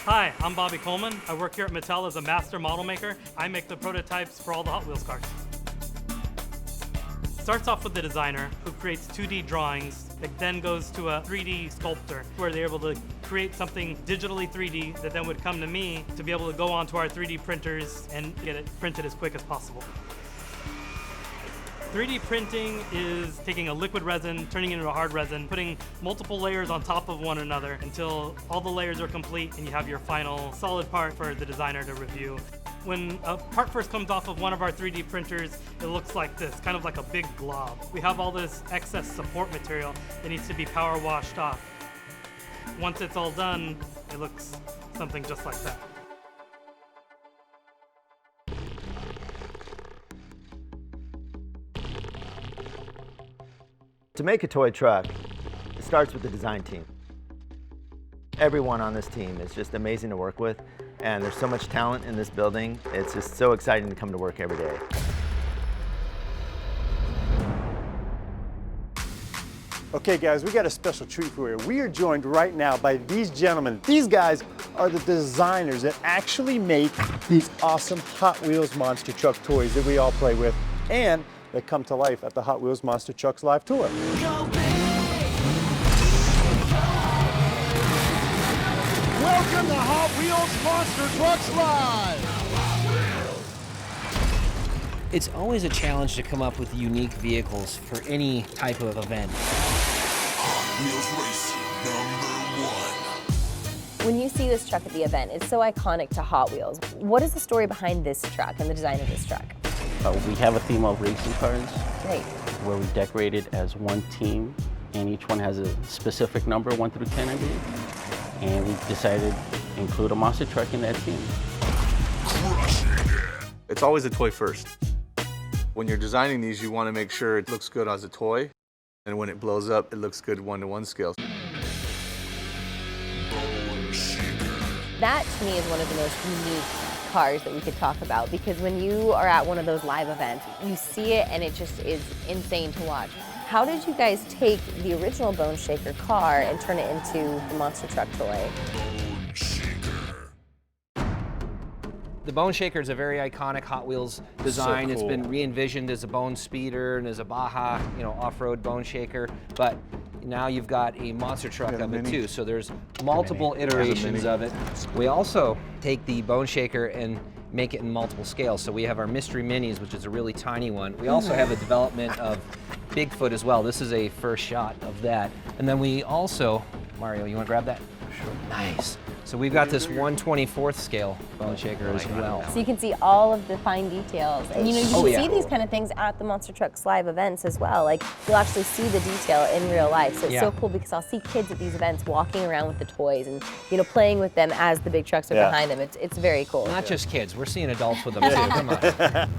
Hi, I'm Bobby Coleman. I work here at Mattel as a master model maker. I make the prototypes for all the Hot Wheels cars. Starts off with the designer who creates 2D drawings. It then goes to a 3D sculptor where they're able to create something digitally 3D that then would come to me to be able to go onto our 3D printers and get it printed as quick as possible. 3D printing is taking a liquid resin, turning it into a hard resin, putting multiple layers on top of one another until all the layers are complete and you have your final solid part for the designer to review. When a part first comes off of one of our 3D printers, it looks like this, kind of like a big glob. We have all this excess support material that needs to be power washed off. Once it's all done, it looks something just like that. To make a toy truck, it starts with the design team. Everyone on this team is just amazing to work with, and there's so much talent in this building. It's just so exciting to come to work every day. Okay guys, we got a special treat for you. We are joined right now by these gentlemen. These guys are the designers that actually make these awesome Hot Wheels monster truck toys that we all play with, and that come to life at the Hot Wheels Monster Trucks Live Tour. Welcome to Hot Wheels Monster Trucks Live! It's always a challenge to come up with unique vehicles for any type of event. Hot Wheels Racing #1. When you see this truck at the event, it's so iconic to Hot Wheels. What is the story behind this truck and the design of this truck? We have a theme of racing cars Great. where we decorate it as one team, and each one has a specific number, 1 through 10, I believe. And we decided to include a monster truck in that team. It's always a toy first. When you're designing these, you want to make sure it looks good as a toy, and when it blows up, it looks good 1-to-1 scale. That to me is one of the most unique cars that we could talk about, because when you are at one of those live events, you see it and it just is insane to watch. How did you guys take the original Bone Shaker car and turn it into the monster truck toy? The Bone Shaker is a very iconic Hot Wheels design. So It's cool. been re-envisioned as a Bone Speeder and as a Baja, off-road Bone Shaker. But now you've got a monster truck Got a of it mini. too. So there's multiple iterations of it. We also take the Bone Shaker and make it in multiple scales. So we have our Mystery Minis, which is a really tiny one. We also have a development of Bigfoot as well. This is a first shot of that. And then we also, Mario, you want to grab that? Sure. Nice. So we've got this 1/24th scale Bone Shaker as well. So you can see all of the fine details. And you Oh, yeah. see these kind of things at the Monster Trucks Live events as well. Like, you'll actually see the detail in real life. So it's so cool because I'll see kids at these events walking around with the toys and, playing with them as the big trucks are behind them. It's very cool. Not just kids, we're seeing adults with them too. Come on.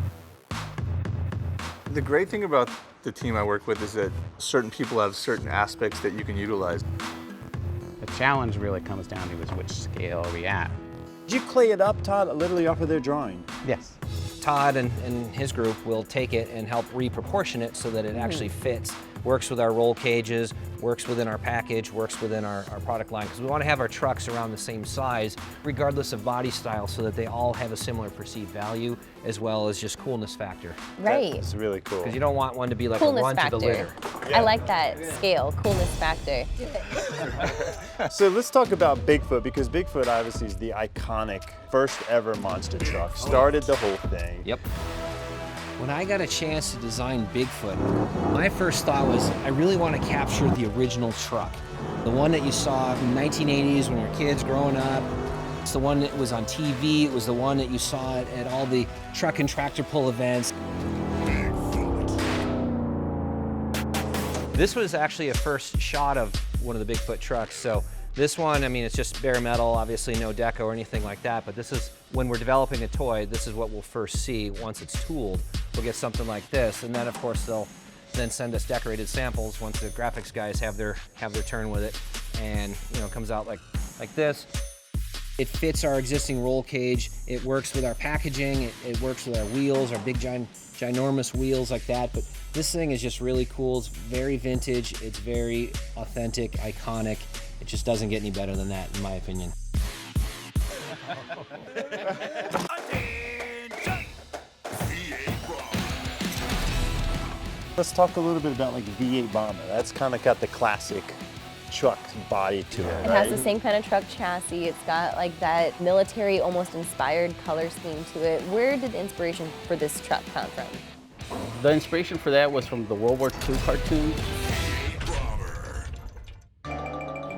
The great thing about the team I work with is that certain people have certain aspects that you can utilize. The challenge really comes down to is which scale are we at. Did you clay it up, Todd, literally off of their drawing? Yes. Todd and his group will take it and help reproportion it so that it actually fits, works with our roll cages, works within our package, works within our product line, because we want to have our trucks around the same size, regardless of body style, so that they all have a similar perceived value, as well as just coolness factor. Right. It's really cool. Because you don't want one to be like Coolness a run factor. to the litter. I like that scale, coolness factor. So let's talk about Bigfoot, because Bigfoot obviously is the iconic first ever monster truck. Started the whole thing. Yep. When I got a chance to design Bigfoot, my first thought was, I really want to capture the original truck. The one that you saw in the 1980s when we were kids growing up. It's the one that was on TV. It was the one that you saw at all the truck and tractor pull events. This was actually a first shot of one of the Bigfoot trucks. So this one, I mean, it's just bare metal, obviously no deco or anything like that, but this is, when we're developing a toy, this is what we'll first see once it's tooled. We'll get something like this, and then of course they'll then send us decorated samples once the graphics guys have their turn with it, and it comes out like this. It fits our existing roll cage. It works with our packaging. It works with our wheels, our big ginormous wheels like that. But this thing is just really cool. It's very vintage. It's very authentic, iconic. It just doesn't get any better than that, in my opinion. Let's talk a little bit about like V8 Bomber. That's kind of got the classic truck body to it, It has the same kind of truck chassis. It's got like that military, almost inspired color scheme to it. Where did the inspiration for this truck come from? The inspiration for that was from the World War II cartoons.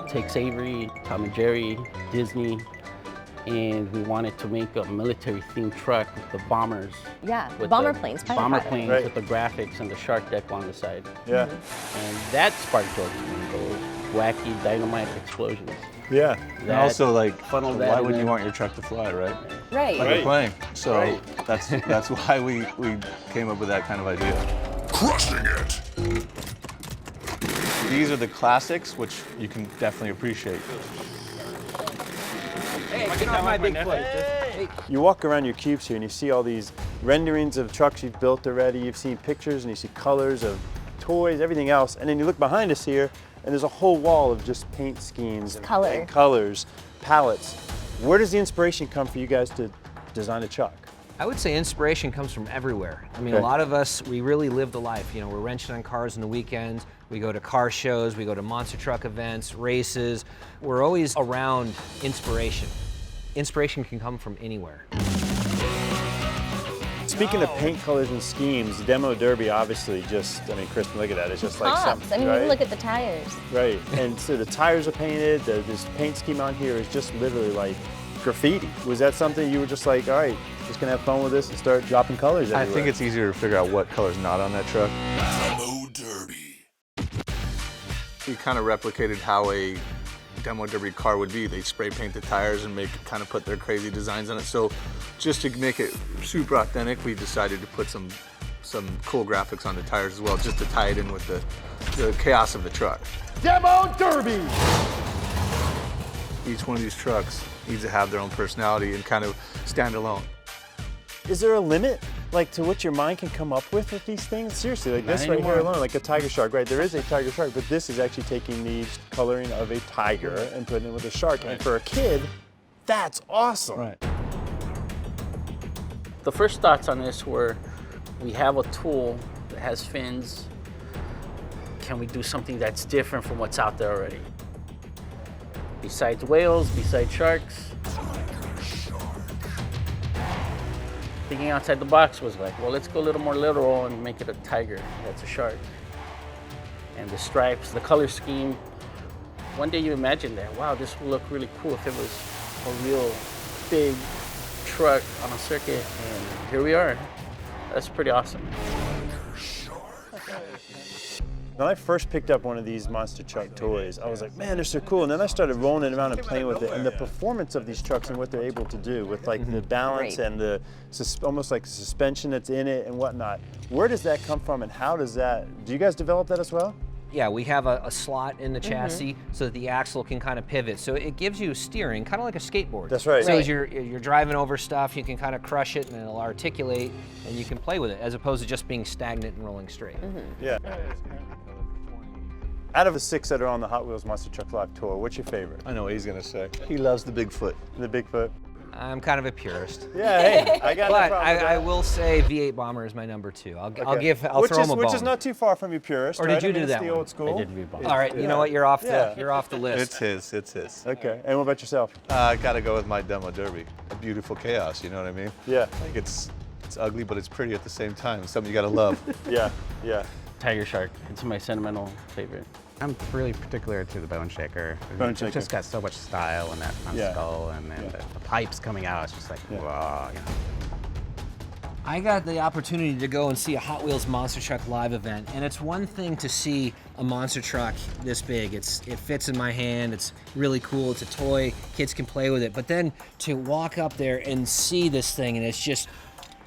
Tex Avery, Tom and Jerry, Disney, and we wanted to make a military-themed truck with the bombers. Yeah, with bomber the planes. Bomber pilot. planes Right. with the graphics and the shark deck on the side. Yeah. And that sparked those wacky dynamite explosions. Yeah. And also, like, funnel that why in wouldn't you there. want your truck to fly, right? Right. Like a plane. So Right. that's why we came up with that kind of idea. Crushing it. These are the classics, which you can definitely appreciate. Hey, get off my big foot. Hey. You walk around your cubes here and you see all these renderings of trucks you've built already. You've seen pictures and you see colors of toys, everything else. And then you look behind us here and there's a whole wall of just paint schemes and, Color. and colors, palettes. Where does the inspiration come for you guys to design a truck? I would say inspiration comes from everywhere. I mean, Okay. a lot of us, we really live the life. You know, we're wrenching on cars on the weekends. We go to car shows, we go to monster truck events, races. We're always around inspiration. Inspiration can come from anywhere. Speaking of paint colors and schemes, Demo Derby obviously just, I mean, Kristen, look at that. It's just like Pops. something, I mean, right? you look at the tires. Right, and so the tires are painted, this paint scheme on here is just literally like graffiti. Was that something you were just like, all right, just gonna have fun with this and start dropping colors everywhere? I think it's easier to figure out what color's not on that truck. Demo Derby. We kind of replicated how a Demo Derby car would be. They spray paint the tires and kind of put their crazy designs on it. So just to make it super authentic, we decided to put some cool graphics on the tires as well, just to tie it in with the chaos of the truck. Demo Derby! Each one of these trucks needs to have their own personality and kind of stand alone. Is there a limit, like, to what your mind can come up with these things? Seriously, like this Not right here anymore. alone, like a tiger shark, right? There is a tiger shark, but this is actually taking the coloring of a tiger and putting it with a shark. And for a kid, that's awesome. Right. The first thoughts on this were, we have a tool that has fins. Can we do something that's different from what's out there already? Besides whales, besides sharks. Thinking outside the box was like, well, let's go a little more literal and make it a tiger. That's a shark. And the stripes, the color scheme. One day you imagine that, wow, this would look really cool if it was a real big truck on a circuit. And here we are. That's pretty awesome. When I first picked up one of these monster truck toys, I was like, man, they're so cool. And then I started rolling it around and playing with it. And the performance of these trucks and what they're able to do with like the balance Great. and the almost like suspension that's in it and whatnot. Where does that come from and how does that, do you guys develop that as well? Yeah, we have a slot in the chassis so that the axle can kind of pivot. So it gives you steering, kind of like a skateboard. That's right. So Right. as you're driving over stuff, you can kind of crush it and it'll articulate and you can play with it as opposed to just being stagnant and rolling straight. Yeah. Out of the 6 that are on the Hot Wheels Monster Truck Live Tour, what's your favorite? I know what he's gonna say. He loves the Bigfoot. The Bigfoot? I'm kind of a purist. Yeah, hey, I got no But problem with I that. will say V8 Bomber is my number 2. I'll Okay. throw which him is, a bone. Which is not too far from you, purist. Or right? did you I mean, do it's that the one? old school. I did V-Bomb. All right, you know what? You're off the list. It's his. It's his. Okay, and what about yourself? I gotta go with my Demo Derby. A beautiful chaos. You know what I mean? Yeah, Like it's ugly, but it's pretty at the same time. It's something you gotta love. yeah, yeah. Tiger shark. It's my sentimental favorite. I'm really particular to the Bone Shaker. Bone It's Shaker. just got so much style and that front Yeah. skull and then the pipes coming out. It's just like, Yeah. whoa, you know. I got the opportunity to go and see a Hot Wheels Monster Truck live event, and it's one thing to see a monster truck this big. It fits in my hand. It's really cool. It's a toy. Kids can play with it. But then to walk up there and see this thing, and it's just,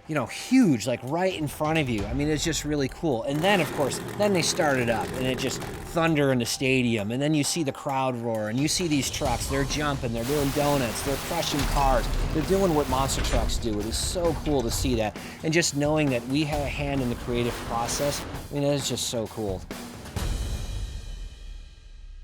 you know, huge, like right in front of you. I mean, it's just really cool. And then, of course, then they start it up, and it just thunder in the stadium. And then you see the crowd roar, and you see these trucks. They're jumping, they're doing donuts, they're crushing cars. They're doing what monster trucks do. It is so cool to see that. And just knowing that we have a hand in the creative process, I mean, it's just so cool.